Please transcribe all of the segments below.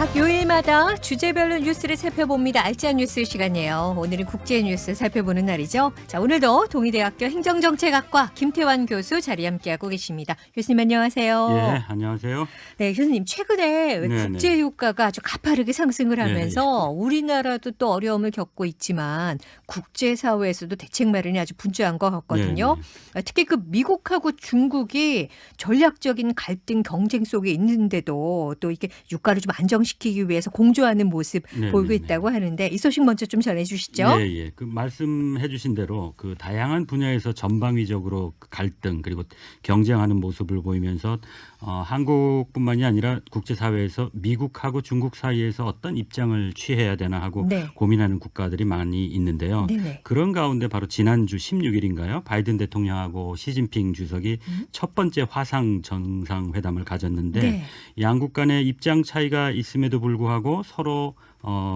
각 요일마다 주제별로 뉴스를 살펴봅니다. 알짜 뉴스 시간이에요. 오늘은 국제 뉴스 살펴보는 날이죠. 자, 오늘도 동의대학교 행정정책학과 김태환 교수 자리 함께하고 계십니다. 교수님 안녕하세요. 예, 안녕하세요. 네, 교수님 최근에 네네. 국제 유가가 아주 가파르게 상승을 하면서 네. 우리나라도 또 어려움을 겪고 있지만 국제사회에서도 대책 마련이 아주 분주한 것 같거든요. 특히 그 미국하고 중국이 전략적인 갈등 경쟁 속에 있는데도 또 이게 유가를 좀 안정시키기 위해서 공조하는 모습 보이고 있다고 하는데 이 소식 먼저 좀 전해주시죠. 예, 예. 그 말씀해주신 대로 그 다양한 분야에서 전방위적으로 갈등 그리고 경쟁하는 모습을 보이면서 한국뿐만이 아니라 국제사회에서 미국하고 중국 사이에서 어떤 입장을 취해야 되나 하고 네. 고민하는 국가들이 많이 있는데요. 네네. 그런 가운데 바로 지난주 16일인가요? 바이든 대통령하고 시진핑 주석이 첫 번째 화상 정상회담을 가졌는데 네. 양국 간의 입장 차이가 있음에도 불구하고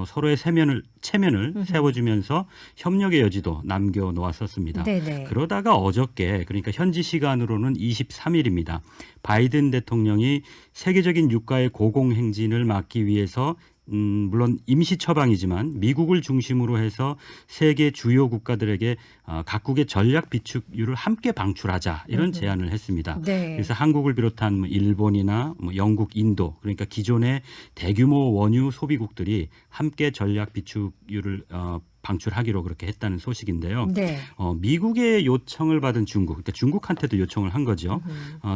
서로의 체면을 세워주면서 협력의 여지도 남겨놓았었습니다. 네네. 그러다가 어저께 그러니까 현지 시간으로는 23일입니다. 바이든 대통령이 세계적인 유가의 고공행진을 막기 위해서 물론 임시 처방이지만 미국을 중심으로 해서 세계 주요 국가들에게 각국의 전략 비축률을 함께 방출하자 이런 제안을 했습니다. 네. 그래서 한국을 비롯한 일본이나 영국, 인도 그러니까 기존의 대규모 원유 소비국들이 함께 전략 비축률을 방출하기로 그렇게 했다는 소식인데요. 네. 미국의 요청을 받은 중국, 그러니까 중국한테도 요청을 한 거죠.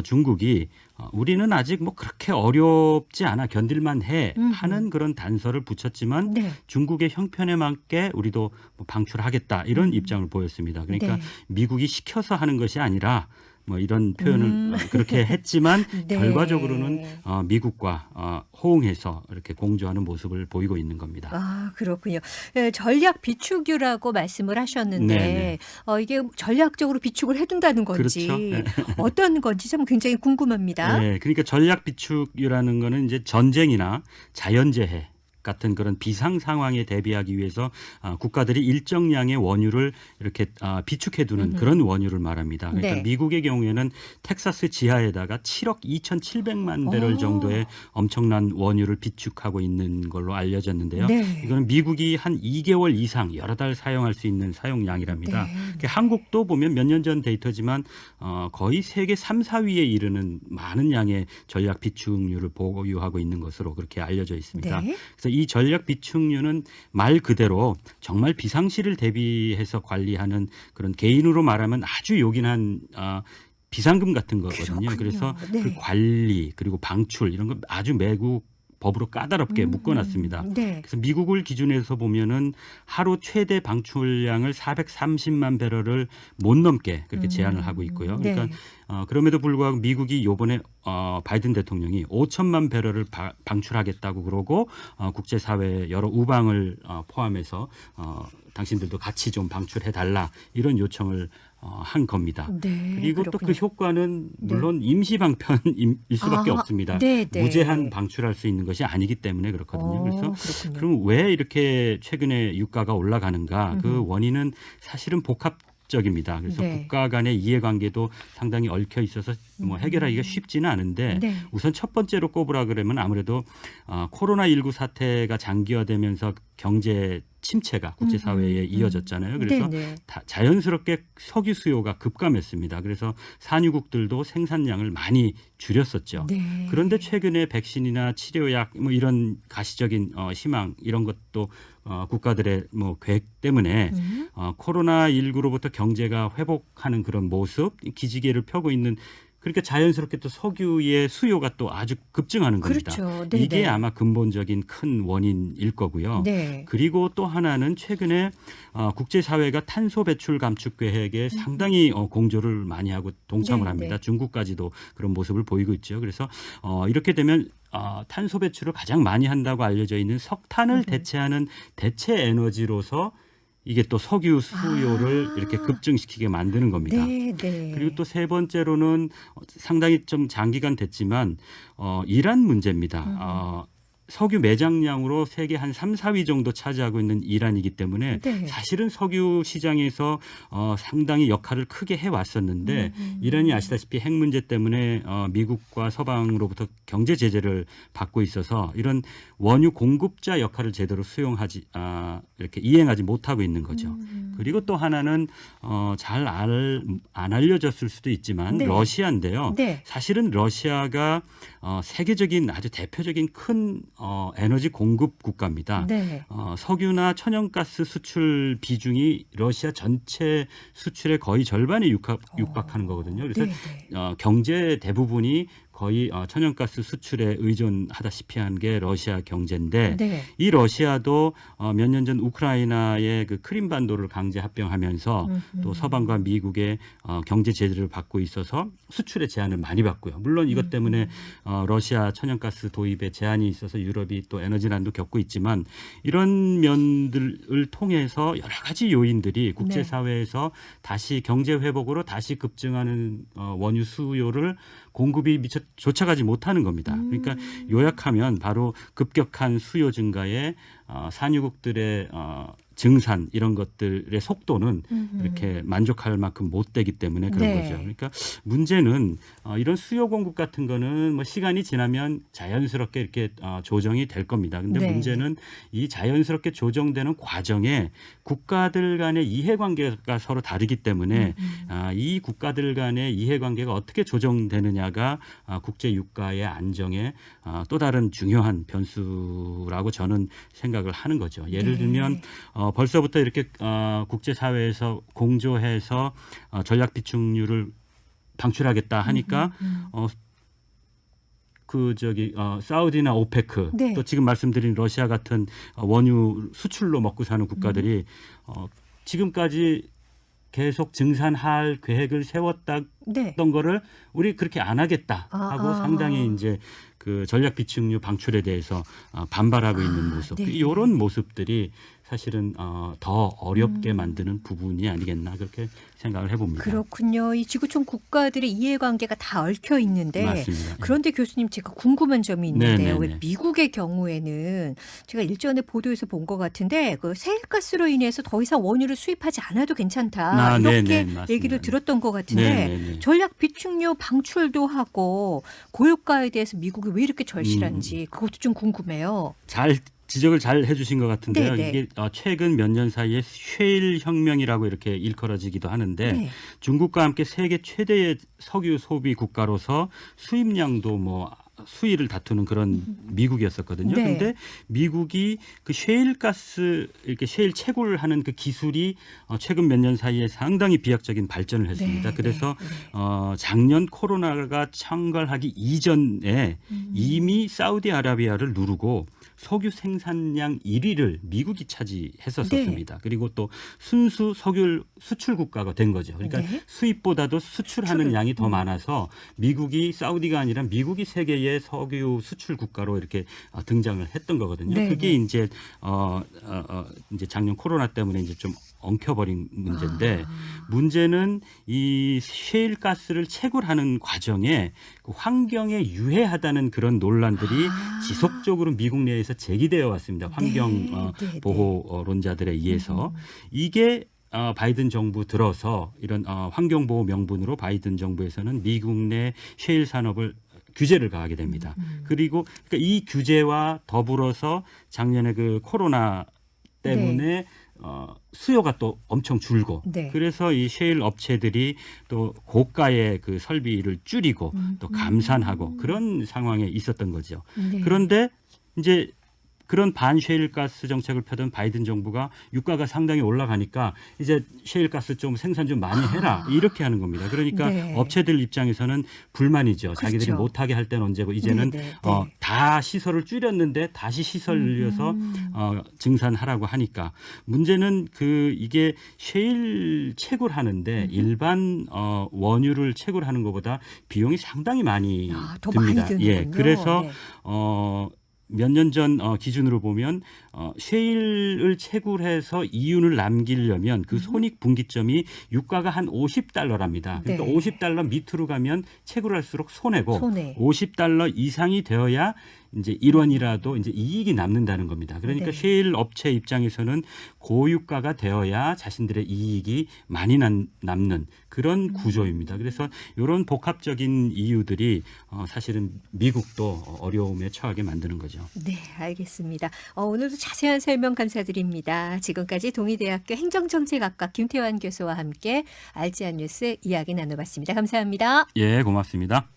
중국이 우리는 아직 뭐 그렇게 어렵지 않아 견딜만 해 하는 그런 단서를 붙였지만 네. 중국의 형편에 맞게 우리도 뭐 방출하겠다 이런 입장을 보였습니다. 그러니까 네. 미국이 시켜서 하는 것이 아니라 뭐 이런 표현을 그렇게 했지만 네. 결과적으로는 미국과 호응해서 이렇게 공조하는 모습을 보이고 있는 겁니다. 아, 그렇군요. 예, 전략 비축유라고 말씀을 하셨는데 네네. 이게 전략적으로 비축을 해둔다는 건지 그렇죠. 네. 어떤 건지 참 굉장히 궁금합니다. 네, 그러니까 전략 비축이라는 거는 이제 전쟁이나 자연재해 같은 그런 비상 상황에 대비하기 위해서 국가들이 일정량의 원유를 이렇게 비축해두는 그런 원유를 말합니다. 그러니까 네. 미국의 경우에는 텍사스 지하에다가 7억 2,700만 배럴 정도의 엄청난 원유를 비축하고 있는 걸로 알려졌는데요. 네. 이거는 미국이 한 2개월 이상 여러 달 사용할 수 있는 사용량이랍니다. 네. 그러니까 한국도 보면 몇 년 전 데이터지만 거의 세계 3, 4위에 이르는 많은 양의 전략 비축률을 보유하고 있는 것으로 그렇게 알려져 있습니다. 네. 그래서 이 전략 비축률은 말 그대로 정말 비상시를 대비해서 관리하는 그런 개인으로 말하면 아주 요긴한 비상금 같은 거거든요. 그렇군요. 그래서 네. 그 관리 그리고 방출 이런 거 아주 매국 법으로 까다롭게 묶어놨습니다. 네. 그래서 미국을 기준해서 보면은 하루 최대 방출량을 430만 배럴을 못 넘게 그렇게 제한을 하고 있고요. 그러니까 네. 그럼에도 불구하고 미국이 이번에 바이든 대통령이 5천만 배럴을 방출하겠다고 그러고 국제사회 여러 우방을 포함해서 당신들도 같이 좀 방출해달라 이런 요청을 한 겁니다. 네, 그리고 또 그 그렇군요. 효과는 물론 임시 방편일 수밖에 없습니다. 네, 네. 무제한 방출할 수 있는 것이 아니기 때문에 그렇거든요. 그래서 그렇군요. 그럼 왜 이렇게 최근에 유가가 올라가는가? 그 원인은 사실은 복합적입니다. 그래서 네. 국가 간의 이해관계도 상당히 얽혀 있어서 뭐 해결하기가 쉽지는 않은데 네. 우선 첫 번째로 꼽으라 그러면 아무래도 코로나19 사태가 장기화되면서 경제 침체가 국제사회에 이어졌잖아요. 그래서 네네. 자연스럽게 석유 수요가 급감했습니다. 그래서 산유국들도 생산량을 많이 줄였었죠. 네. 그런데 최근에 백신이나 치료약 뭐 이런 가시적인 희망 이런 것도 국가들의 뭐 계획 때문에 코로나19로부터 경제가 회복하는 그런 모습 기지개를 펴고 있는 그러니까 자연스럽게 또 석유의 수요가 또 아주 급증하는 겁니다. 그렇죠. 네네. 이게 아마 근본적인 큰 원인일 거고요. 네. 그리고 또 하나는 최근에 국제사회가 탄소 배출 감축 계획에 상당히 공조를 많이 하고 동참을 네, 합니다. 네. 중국까지도 그런 모습을 보이고 있죠. 그래서 이렇게 되면 탄소 배출을 가장 많이 한다고 알려져 있는 석탄을 대체하는 대체 에너지로서 이게 또 석유 수요를 이렇게 급증시키게 만드는 겁니다. 네, 네. 그리고 또 세 번째로는 상당히 좀 장기간 됐지만 이란 문제입니다. 석유 매장량으로 세계 한 3, 4위 정도 차지하고 있는 이란이기 때문에 네. 사실은 석유 시장에서 상당히 역할을 크게 해왔었는데 이란이 아시다시피 핵 문제 때문에 미국과 서방으로부터 경제 제재를 받고 있어서 이런 원유 공급자 역할을 제대로 이렇게 이행하지 못하고 있는 거죠. 그리고 또 하나는 잘 안 알려졌을 수도 있지만 네. 러시아인데요. 네. 사실은 러시아가 세계적인 아주 대표적인 큰 에너지 공급 국가입니다. 네. 석유나 천연가스 수출 비중이 러시아 전체 수출의 거의 절반에 육박하는 거거든요. 그래서 네. 경제 대부분이 거의 천연가스 수출에 의존하다시피 한 게 러시아 경제인데 네. 이 러시아도 몇 년 전 우크라이나의 그 크림반도를 강제 합병하면서 또 서방과 미국의 경제 제재를 받고 있어서 수출에 제한을 많이 받고요. 물론 이것 때문에 러시아 천연가스 도입에 제한이 있어서 유럽이 또 에너지난도 겪고 있지만 이런 면들을 통해서 여러 가지 요인들이 국제사회에서 다시 경제 회복으로 다시 급증하는 원유 수요를 공급이 미처 쫓아가지 못하는 겁니다. 그러니까 요약하면 바로 급격한 수요 증가에 산유국들의 증산 이런 것들의 속도는 이렇게 만족할 만큼 못 되기 때문에 그런 네. 거죠. 그러니까 문제는 이런 수요 공급 같은 거는 뭐 시간이 지나면 자연스럽게 이렇게 조정이 될 겁니다. 근데 네. 문제는 이 자연스럽게 조정되는 과정에 국가들 간의 이해관계가 서로 다르기 때문에 이 국가들 간의 이해관계가 어떻게 조정되느냐가 국제 유가의 안정에 또 다른 중요한 변수라고 저는 생각을 하는 거죠. 예를 네. 들면 벌써부터 이렇게 국제사회에서 공조해서 전략 비축률을 방출하겠다 하니까 사우디나 오페크 네. 또 지금 말씀드린 러시아 같은 원유 수출로 먹고 사는 국가들이 지금까지 계속 증산할 계획을 세웠던 네. 거를 우리 그렇게 안 하겠다 하고 상당히 이제 그 전략 비축류 방출에 대해서 반발하고 있는 모습. 네. 이런 모습들이 사실은 더 어렵게 만드는 부분이 아니겠나 그렇게 생각을 해봅니다. 그렇군요. 이 지구촌 국가들의 이해관계가 다 얽혀 있는데 맞습니다. 그런데 교수님 제가 궁금한 점이 있는데요. 네네네. 왜 미국의 경우에는 제가 일전에 보도에서 본 것 같은데 그 세일가스로 인해서 더 이상 원유를 수입하지 않아도 괜찮다 이렇게 네네, 맞습니다. 얘기를 들었던 것 같은데 네네네. 전략 비축료 방출도 하고 고유가에 대해서 미국이 왜 이렇게 절실한지 그것도 좀 궁금해요. 지적을 잘 해주신 것 같은데요. 네네. 이게 최근 몇 년 사이에 쉐일 혁명이라고 이렇게 일컬어지기도 하는데 네. 중국과 함께 세계 최대의 석유 소비 국가로서 수입량도 뭐 수위를 다투는 그런 미국이었었거든요. 네. 그런데 미국이 그 쉐일가스 이렇게 쉐일 채굴을 하는 그 기술이 최근 몇 년 사이에 상당히 비약적인 발전을 했습니다. 네, 그래서 네, 작년 코로나가 창궐하기 이전에 이미 사우디아라비아를 누르고 석유 생산량 1위를 미국이 차지했었습니다. 그리고 또 순수 석유 수출 국가가 된 거죠. 그러니까 네. 수입보다도 수출하는 수출을. 양이 더 많아서 미국이 사우디가 아니라 미국이 세계의 석유 수출 국가로 이렇게 등장을 했던 거거든요. 네, 그게 네. 이제 이제 작년 코로나 때문에 이제 좀 엉켜버린 문제인데 문제는 이 셰일 가스를 채굴하는 과정에 그 환경에 유해하다는 그런 논란들이 지속적으로 미국 내에서 제기되어 왔습니다. 환경 보호론자들에 의해서 이게 바이든 정부 들어서 이런 환경보호 명분으로 바이든 정부에서는 미국 내 셰일 산업을 규제를 가하게 됩니다. 그리고 그러니까 이 규제와 더불어서 작년에 그 코로나 때문에 수요가 또 엄청 줄고 그래서 이 셰일 업체들이 또 고가의 그 설비를 줄이고 또 감산하고 그런 상황에 있었던 거죠. 그런데 이제 그런 반셰일가스 정책을 펴던 바이든 정부가 유가가 상당히 올라가니까 이제 셰일가스 좀 생산 좀 많이 해라 이렇게 하는 겁니다. 그러니까 업체들 입장에서는 불만이죠. 그렇죠. 자기들이 못하게 할 때는 언제고 이제는 다 시설을 줄였는데 다시 시설 늘려서 증산하라고 하니까 문제는 이게 셰일 채굴하는데 일반 원유를 채굴하는 것보다 비용이 상당히 많이 더 듭니다. 많이 드는군요. 예, 그래서 몇 년 전 기준으로 보면 셰일을 채굴해서 이윤을 남기려면 그 손익분기점이 유가가 한 $50랍니다. 그러니까 $50 밑으로 가면 채굴할수록 손해고 $50 이상이 되어야 이제 1원이라도 이제 이익이 남는다는 겁니다. 그러니까 네. 셰일 업체 입장에서는 고유가가 되어야 자신들의 이익이 많이 남는 그런 구조입니다. 그래서 이런 복합적인 이유들이 사실은 미국도 어려움에 처하게 만드는 거죠. 네, 알겠습니다. 오늘도 자세한 설명 감사드립니다. 지금까지 동의대학교 행정정책학과 김태환 교수와 함께 알지한 뉴스 이야기 나눠봤습니다. 감사합니다. 예, 고맙습니다.